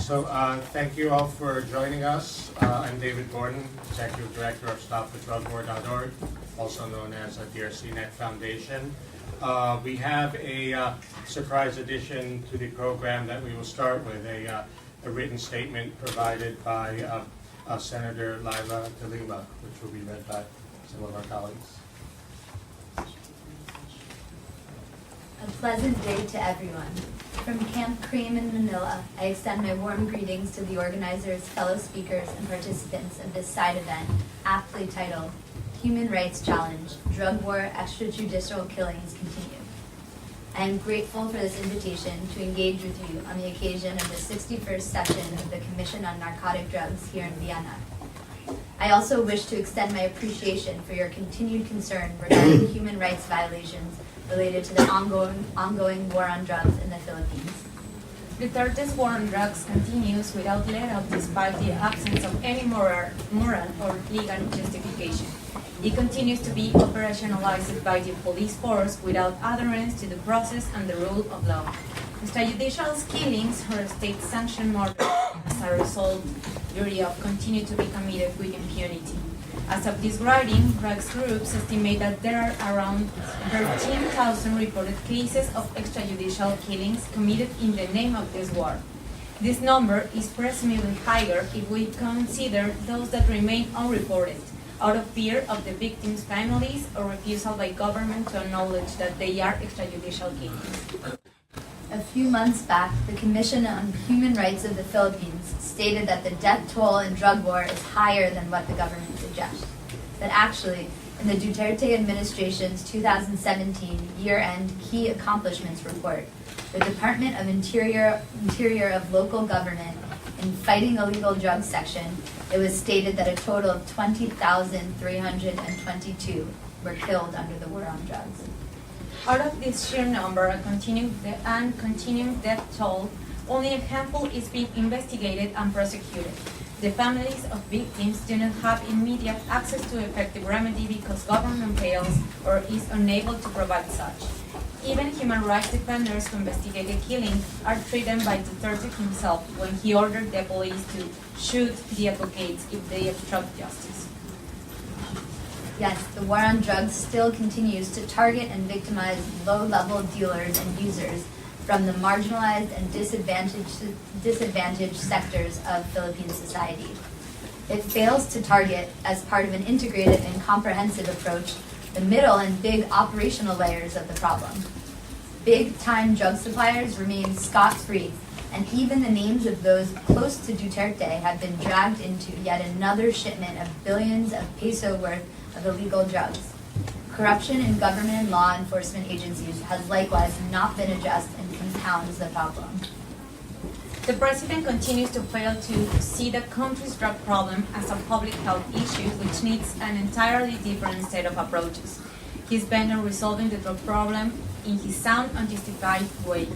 Thank you all for joining us. I'm David Borden, Executive Director of StopTheDrugWar.org, also known as the DRCNet Foundation. We have a surprise addition to the program that we will start with, a written statement provided by Senator Leila de Lima, which will be read by some of our colleagues. A pleasant day to everyone. From Camp Cream in Manila, I extend my warm greetings to the organizers, fellow speakers, and participants of this side event, aptly titled Human Rights Challenge, Drug War Extrajudicial Killings Continue. I am grateful for this invitation to engage with you on the occasion of the 61st session of the Commission on Narcotic Drugs here in Vienna. I also wish to extend my appreciation for your continued concern regarding human rights violations related to the ongoing war on drugs in the Philippines. Duterte's war on drugs continues without let-up despite the absence of any moral or legal justification. It continues to be operationalized by the police force without adherence to the process and the rule of law. Extrajudicial killings or state-sanctioned murder as a result of continue to be committed with impunity. As of this writing, drugs groups estimate that there are around 13,000 reported cases of extrajudicial killings committed in the name of this war. This number is presumably higher if we consider those that remain unreported, out of fear of the victims' families or refusal by government to acknowledge that they are extrajudicial killings. A few months back, the Commission on Human Rights of the Philippines stated that the death toll in drug war is higher than what the government suggests. That actually, in the Duterte administration's 2017 year-end Key Accomplishments Report, the Department of Interior of Local Government in Fighting Illegal Drugs section, it was stated that a total of 20,322 were killed under the war on drugs. Out of this sheer number and continuing death toll, only a handful is being investigated and prosecuted. The families of victims do not have immediate access to effective remedy because government fails or is unable to provide such. Even human rights defenders who investigated killings are threatened by Duterte himself when he ordered the police to shoot the advocates if they obstruct justice. Yes, the war on drugs still continues to target and victimize low-level dealers and users from the marginalized and disadvantaged sectors of Philippine society. It fails to target, as part of an integrated and comprehensive approach, the middle and big operational layers of the problem. Big-time drug suppliers remain scot-free, and even the names of those close to Duterte have been dragged into yet another shipment of billions of peso worth of illegal drugs. Corruption in government and law enforcement agencies has likewise not been addressed and compounds the problem. The president continues to fail to see the country's drug problem as a public health issue which needs an entirely different set of approaches. He's bent on resolving the drug problem in his sound and justified way,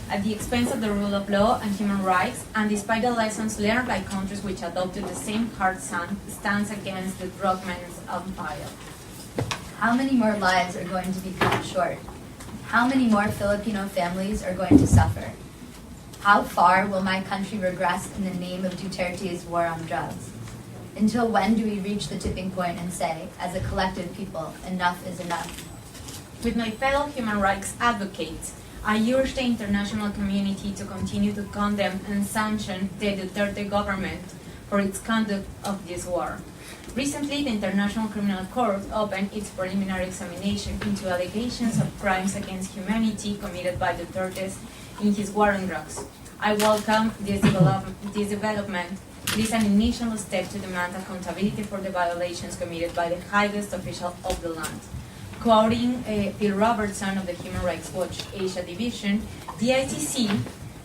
at the expense of the rule of law and human rights, and despite the lessons learned by countries which adopted the same hard stance against the drug men's empire. How many more lives are going to be cut short? How many more Filipino families are going to suffer? How far will my country regress in the name of Duterte's war on drugs? Until when do we reach the tipping point and say, as a collective people, enough is enough? With my fellow human rights advocates, I urge the international community to continue to condemn and sanction the Duterte government for its conduct of this war. Recently, the International Criminal Court opened its preliminary examination into allegations of crimes against humanity committed by Duterte in his war on drugs. I welcome this development. It is an initial step to demand accountability for the violations committed by the highest official of the land. Quoting Phil Robertson of the Human Rights Watch Asia Division, the ICC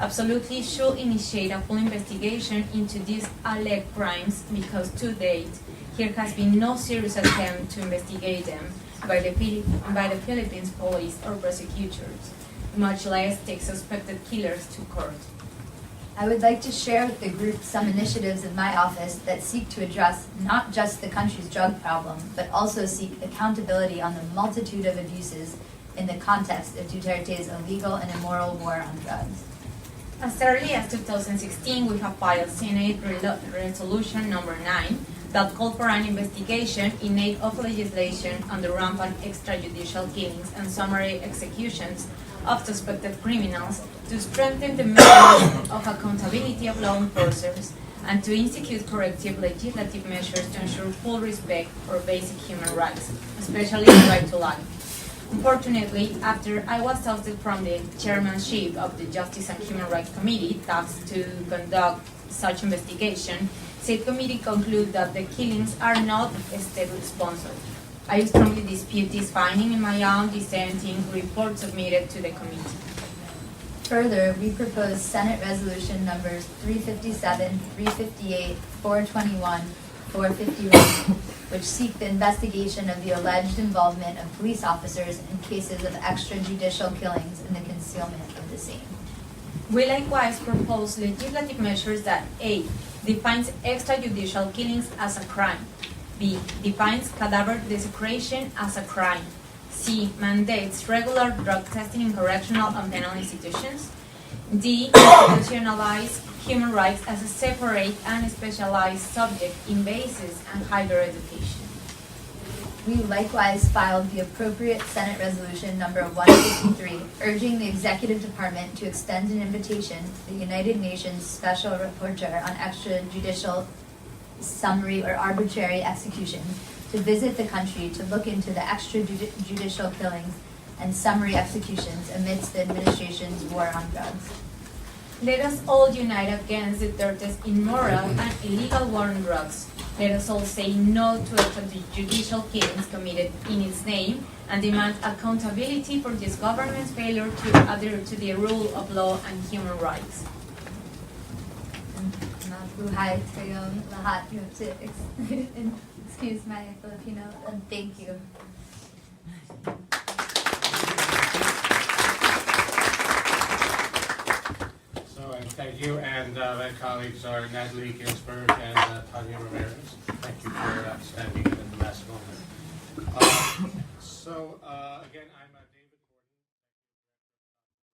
absolutely should initiate a full investigation into these alleged crimes because to date, there has been no serious attempt to investigate them by the Philippines police or prosecutors, much less take suspected killers to court. I would like to share with the group some initiatives in my office that seek to address not just the country's drug problem, but also seek accountability on the multitude of abuses in the context of Duterte's illegal and immoral war on drugs. As early as 2016, we have filed Senate Resolution number 9 that called for an investigation in aid of legislation on the rampant extrajudicial killings and summary executions of suspected criminals to strengthen the mechanism of accountability of law enforcers and to institute corrective legislative measures to ensure full respect for basic human rights, especially the right to life. Unfortunately, after I was ousted from the chairmanship of the Justice and Human Rights Committee tasked to conduct such investigation, said committee concluded that the killings are not state-sponsored. I strongly dispute this finding in my own dissenting report submitted to the committee. Further, we propose Senate Resolution numbers 357, 358, 421, 451, which seek the investigation of the alleged involvement of police officers in cases of extrajudicial killings and the concealment of the same. We likewise propose legislative measures that A. defines extrajudicial killings as a crime, B. defines cadaver desecration as a crime, C. mandates regular drug testing in correctional and penal institutions, D. institutionalize human rights as a separate and specialized subject in basis and higher education. We likewise filed the appropriate Senate Resolution number 153, urging the Executive Department to extend an invitation to the United Nations Special Rapporteur on extrajudicial summary or arbitrary execution to visit the country to look into the extrajudicial killings and summary executions amidst the administration's war on drugs. Let us all unite against Duterte's immoral and illegal war on drugs. Let us all say no to extrajudicial killings committed in its name and demand accountability for this government's failure to adhere to the rule of law and human rights. Mabuhay kayong lahat. You have to excuse my Filipino, and thank you. So, and thank you, and my colleagues are Natalie Ginsberg and Tanya Ramirez.